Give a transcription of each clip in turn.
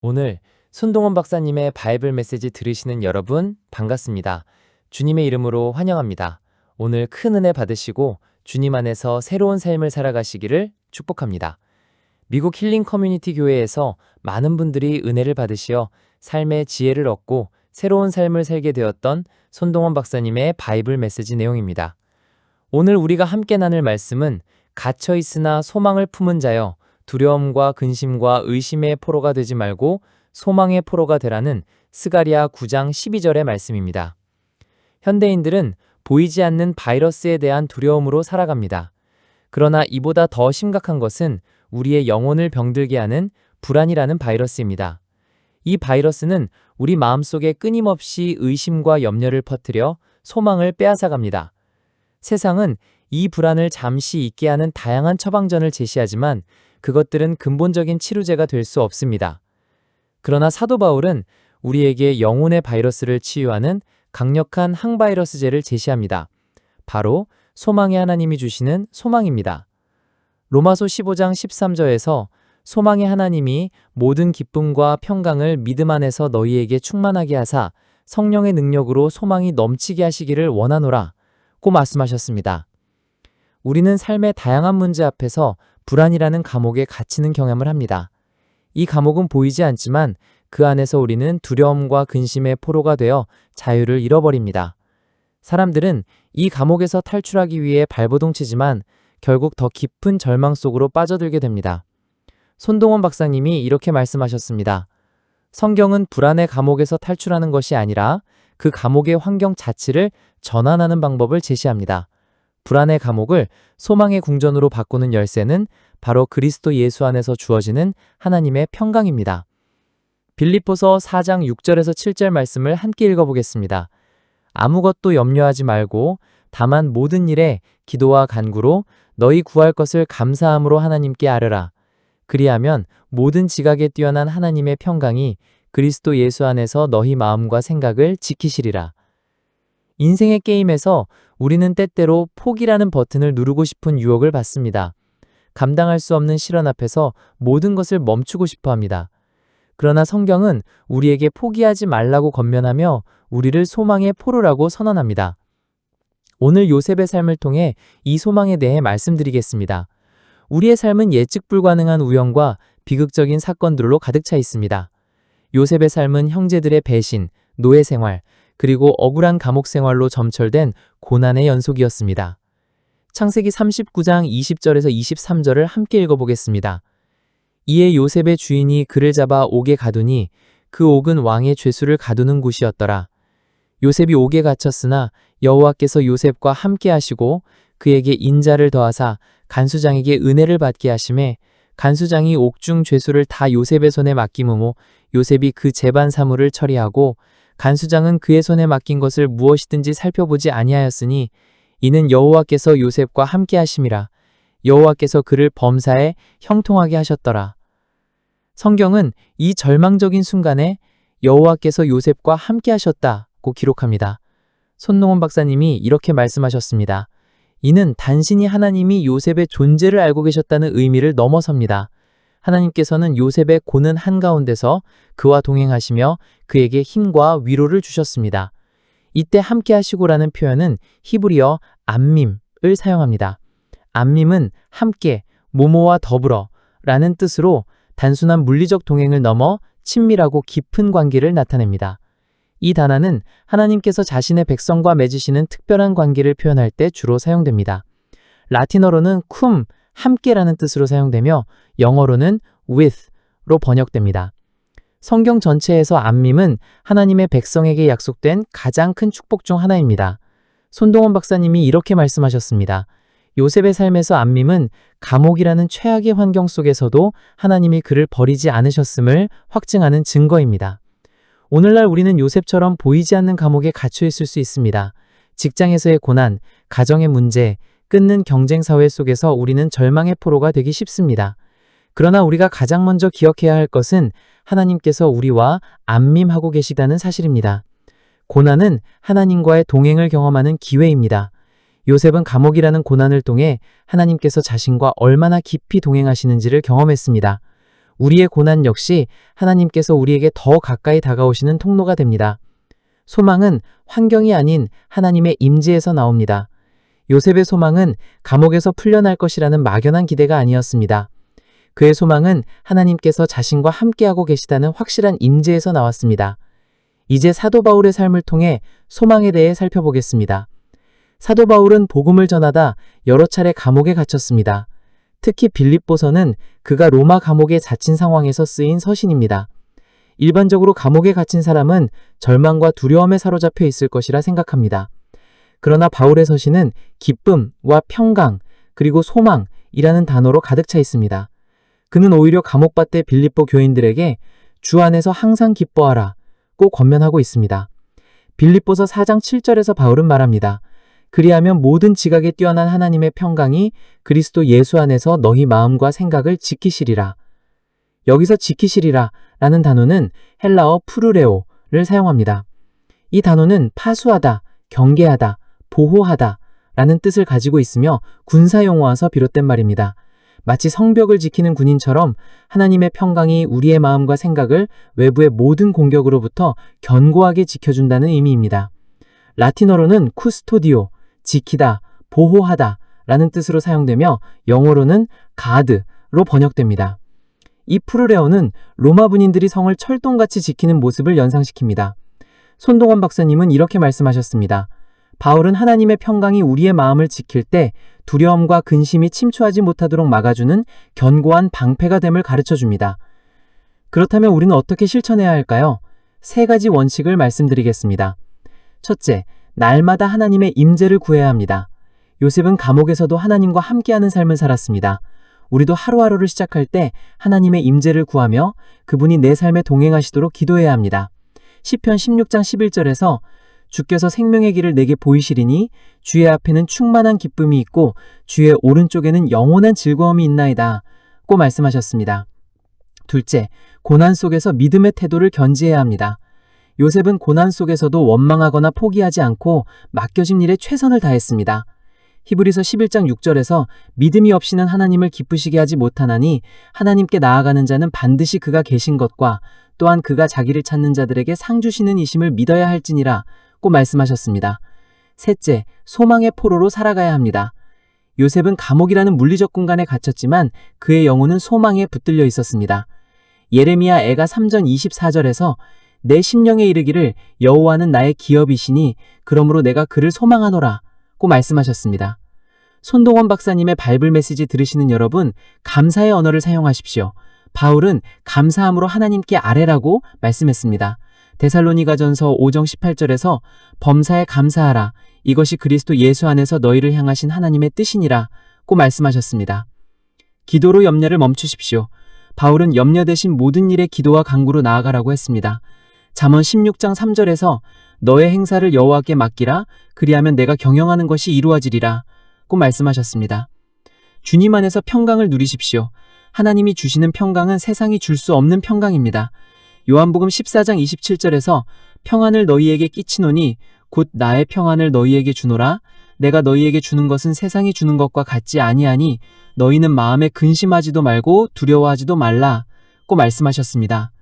오늘 손동원 박사님의 바이블 메시지 들으시는 여러분 반갑습니다. 주님의 이름으로 환영합니다. 오늘 큰 은혜 받으시고 주님 안에서 새로운 삶을 살아가시기를 축복합니다. 미국 힐링 커뮤니티 교회에서 많은 분들이 은혜를 받으시어 삶의 지혜를 얻고 새로운 삶을 살게 되었던 손동원 박사님의 바이블 메시지 내용입니다. 오늘 우리가 함께 나눌 말씀은 갇혀 있으나 소망을 품은 자여 두려움과 근심과 의심의 포로가 되지 말고 소망의 포로가 되라는 스가랴 9장 12절의 말씀입니다. 현대인들은 보이지 않는 바이러스에 대한 두려움으로 살아갑니다. 그러나 이보다 더 심각한 것은 우리의 영혼을 병들게 하는 불안이라는 바이러스입니다. 이 바이러스는 우리 마음속에 끊임없이 의심과 염려를 퍼뜨려 소망을 빼앗아갑니다. 세상은 이 불안을 잠시 잊게 하는 다양한 처방전을 제시하지만 그것들은 근본적인 치료제가 될 수 없습니다. 그러나 사도 바울은 우리에게 영혼의 바이러스를 치유하는 강력한 항바이러스제를 제시합니다. 바로 소망의 하나님이 주시는 소망입니다. 로마서 15장 13절에서 소망의 하나님이 모든 기쁨과 평강을 믿음 안에서 너희에게 충만하게 하사 성령의 능력으로 소망이 넘치게 하시기를 원하노라 고 말씀하셨습니다. 우리는 삶의 다양한 문제 앞에서 불안이라는 감옥에 갇히는 경험을 합니다. 이 감옥은 보이지 않지만 그 안에서 우리는 두려움과 근심의 포로가 되어 자유를 잃어버립니다. 사람들은 이 감옥에서 탈출하기 위해 발버둥치지만 결국 더 깊은 절망 속으로 빠져들게 됩니다. 손동원 박사님이 이렇게 말씀하셨습니다. 성경은 불안의 감옥에서 탈출하는 것이 아니라 그 감옥의 환경 자체를 전환하는 방법을 제시합니다. 불안의 감옥을 소망의 궁전으로 바꾸는 열쇠는 바로 그리스도 예수 안에서 주어지는 하나님의 평강입니다. 빌립보서 4장 6절에서 7절 말씀을 함께 읽어보겠습니다. 아무것도 염려하지 말고 다만 모든 일에 기도와 간구로 너희 구할 것을 감사함으로 하나님께 아뢰라. 그리하면 모든 지각에 뛰어난 하나님의 평강이 그리스도 예수 안에서 너희 마음과 생각을 지키시리라. 인생의 게임에서 우리는 때때로 포기라는 버튼을 누르고 싶은 유혹을 받습니다. 감당할 수 없는 시련 앞에서 모든 것을 멈추고 싶어 합니다. 그러나 성경은 우리에게 포기하지 말라고 권면하며 우리를 소망의 포로라고 선언합니다. 오늘 요셉의 삶을 통해 이 소망에 대해 말씀드리겠습니다. 우리의 삶은 예측 불가능한 우연과 비극적인 사건들로 가득 차 있습니다. 요셉의 삶은 형제들의 배신, 노예 생활, 그리고 억울한 감옥 생활로 점철된 고난의 연속이었습니다. 창세기 39장 20절에서 23절을 함께 읽어보겠습니다. 이에 요셉의 주인이 그를 잡아 옥에 가두니 그 옥은 왕의 죄수를 가두는 곳이었더라. 요셉이 옥에 갇혔으나 여호와께서 요셉과 함께 하시고 그에게 인자를 더하사 간수장에게 은혜를 받게 하심에 간수장이 옥중 죄수를 다 요셉의 손에 맡김으로 요셉이 그 재반 사물을 처리하고 간수장은 그의 손에 맡긴 것을 무엇이든지 살펴보지 아니하였으니 이는 여호와께서 요셉과 함께 하심이라. 여호와께서 그를 범사에 형통하게 하셨더라. 성경은 이 절망적인 순간에 여호와께서 요셉과 함께 하셨다고 기록합니다. 손동원 박사님이 이렇게 말씀하셨습니다. 이는 단순히 하나님이 요셉의 존재를 알고 계셨다는 의미를 넘어섭니다. 하나님께서는 요셉의 고는 한가운데서 그와 동행하시며 그에게 힘과 위로를 주셨습니다. 이때 함께 하시고라는 표현은 히브리어 암밈을 사용합니다. 암밈은 함께, 모모와 더불어 라는 뜻으로 단순한 물리적 동행을 넘어 친밀하고 깊은 관계를 나타냅니다. 이 단어는 하나님께서 자신의 백성과 맺으시는 특별한 관계를 표현할 때 주로 사용됩니다. 라틴어로는 쿰, 함께라는 뜻으로 사용되며 영어로는 with로 번역됩니다. 성경 전체에서 암밈은 하나님의 백성에게 약속된 가장 큰 축복 중 하나입니다. 손동원 박사님이 이렇게 말씀하셨습니다. 요셉의 삶에서 암밈은 감옥이라는 최악의 환경 속에서도 하나님이 그를 버리지 않으셨음을 확증하는 증거입니다. 오늘날 우리는 요셉처럼 보이지 않는 감옥에 갇혀 있을 수 있습니다. 직장에서의 고난, 가정의 문제, 끊는 경쟁 사회 속에서 우리는 절망의 포로가 되기 쉽습니다. 그러나 우리가 가장 먼저 기억해야 할 것은 하나님께서 우리와 안밈하고 계시다는 사실입니다. 고난은 하나님과의 동행을 경험하는 기회입니다. 요셉은 감옥이라는 고난을 통해 하나님께서 자신과 얼마나 깊이 동행하시는지를 경험했습니다. 우리의 고난 역시 하나님께서 우리에게 더 가까이 다가오시는 통로가 됩니다. 소망은 환경이 아닌 하나님의 임재에서 나옵니다. 요셉의 소망은 감옥에서 풀려날 것이라는 막연한 기대가 아니었습니다. 그의 소망은 하나님께서 자신과 함께하고 계시다는 확실한 임재에서 나왔습니다. 이제 사도 바울의 삶을 통해 소망에 대해 살펴보겠습니다. 사도 바울은 복음을 전하다 여러 차례 감옥에 갇혔습니다. 특히 빌립보서는 그가 로마 감옥에 갇힌 상황에서 쓰인 서신입니다. 일반적으로 감옥에 갇힌 사람은 절망과 두려움에 사로잡혀 있을 것이라 생각합니다. 그러나 바울의 서신은 기쁨과 평강 그리고 소망이라는 단어로 가득 차 있습니다. 그는 오히려 감옥밭의 빌립보 교인들에게 주 안에서 항상 기뻐하라 고 권면하고 있습니다. 빌립보서 4장 7절에서 바울은 말합니다. 그리하면 모든 지각에 뛰어난 하나님의 평강이 그리스도 예수 안에서 너희 마음과 생각을 지키시리라. 여기서 지키시리라 라는 단어는 헬라어 푸르레오를 사용합니다. 이 단어는 파수하다, 경계하다, 보호하다 라는 뜻을 가지고 있으며 군사용어와서 비롯된 말입니다. 마치 성벽을 지키는 군인처럼 하나님의 평강이 우리의 마음과 생각을 외부의 모든 공격으로부터 견고하게 지켜준다는 의미입니다. 라틴어로는 쿠스토디오, 지키다, 보호하다 라는 뜻으로 사용되며 영어로는 가드로 번역됩니다. 이 푸르레오는 로마 군인들이 성을 철동같이 지키는 모습을 연상시킵니다. 손동원 박사님은 이렇게 말씀하셨습니다. 바울은 하나님의 평강이 우리의 마음을 지킬 때 두려움과 근심이 침투하지 못하도록 막아주는 견고한 방패가 됨을 가르쳐줍니다. 그렇다면 우리는 어떻게 실천해야 할까요? 3가지 원칙을 말씀드리겠습니다. 첫째, 날마다 하나님의 임재를 구해야 합니다. 요셉은 감옥에서도 하나님과 함께하는 삶을 살았습니다. 우리도 하루하루를 시작할 때 하나님의 임재를 구하며 그분이 내 삶에 동행하시도록 기도해야 합니다. 시편 16장 11절에서 주께서 생명의 길을 내게 보이시리니 주의 앞에는 충만한 기쁨이 있고 주의 오른쪽에는 영원한 즐거움이 있나이다 고 말씀하셨습니다. 둘째, 고난 속에서 믿음의 태도를 견지해야 합니다. 요셉은 고난 속에서도 원망하거나 포기하지 않고 맡겨진 일에 최선을 다했습니다. 히브리서 11장 6절에서 믿음이 없이는 하나님을 기쁘시게 하지 못하나니 하나님께 나아가는 자는 반드시 그가 계신 것과 또한 그가 자기를 찾는 자들에게 상 주시는 이심을 믿어야 할지니라 고 말씀하셨습니다. 셋째, 소망의 포로로 살아가야 합니다. 요셉은 감옥이라는 물리적 공간에 갇혔지만 그의 영혼은 소망에 붙들려 있었습니다. 예레미야 애가 3전 24절에서 내 심령에 이르기를 여호와는 나의 기업이시니 그러므로 내가 그를 소망하노라 고 말씀하셨습니다. 손동원 박사님의 바이블 메시지 들으시는 여러분, 감사의 언어를 사용하십시오. 바울은 감사함으로 하나님께 아뢰라고 말씀했습니다. 데살로니가전서 5장 18절에서 범사에 감사하라. 이것이 그리스도 예수 안에서 너희를 향하신 하나님의 뜻이니라 고 말씀하셨습니다. 기도로 염려를 멈추십시오. 바울은 염려 대신 모든 일에 기도와 간구로 나아가라고 했습니다. 잠언 16장 3절에서 너의 행사를 여호와께 맡기라. 그리하면 내가 경영하는 것이 이루어지리라 고 말씀하셨습니다. 주님 안에서 평강을 누리십시오. 하나님이 주시는 평강은 세상이 줄 수 없는 평강입니다. 요한복음 14장 27절에서 평안을 너희에게 끼치노니 곧 나의 평안을 너희에게 주노라. 내가 너희에게 주는 것은 세상이 주는 것과 같지 아니하니 너희는 마음에 근심하지도 말고 두려워하지도 말라 고 말씀하셨습니다.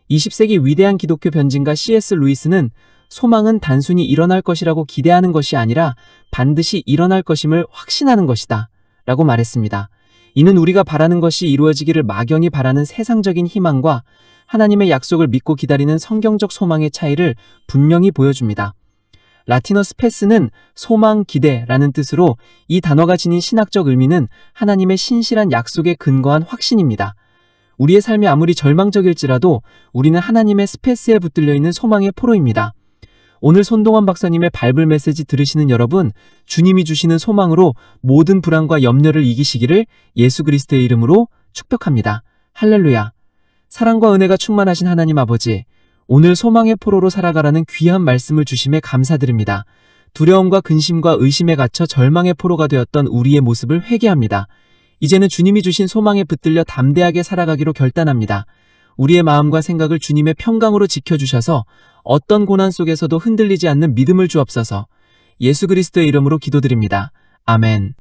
20세기 위대한 기독교 변진가 C.S. 루이스는 소망은 단순히 일어날 것이라고 기대하는 것이 아니라 반드시 일어날 것임을 확신하는 것이다 라고 말했습니다. 이는 우리가 바라는 것이 이루어지기를 막연히 바라는 세상적인 희망과 하나님의 약속을 믿고 기다리는 성경적 소망의 차이를 분명히 보여줍니다. 라틴어 스페스는 소망, 기대라는 뜻으로 이 단어가 지닌 신학적 의미는 하나님의 신실한 약속에 근거한 확신입니다. 우리의 삶이 아무리 절망적일지라도 우리는 하나님의 스페스에 붙들려 있는 소망의 포로입니다. 오늘 손동원 박사님의 바이블 메시지 들으시는 여러분, 주님이 주시는 소망으로 모든 불안과 염려를 이기시기를 예수 그리스도의 이름으로 축복합니다. 할렐루야. 사랑과 은혜가 충만하신 하나님 아버지, 오늘 소망의 포로로 살아가라는 귀한 말씀을 주심에 감사드립니다. 두려움과 근심과 의심에 갇혀 절망의 포로가 되었던 우리의 모습을 회개합니다. 이제는 주님이 주신 소망에 붙들려 담대하게 살아가기로 결단합니다. 우리의 마음과 생각을 주님의 평강으로 지켜주셔서 어떤 고난 속에서도 흔들리지 않는 믿음을 주옵소서. 예수 그리스도의 이름으로 기도드립니다. 아멘.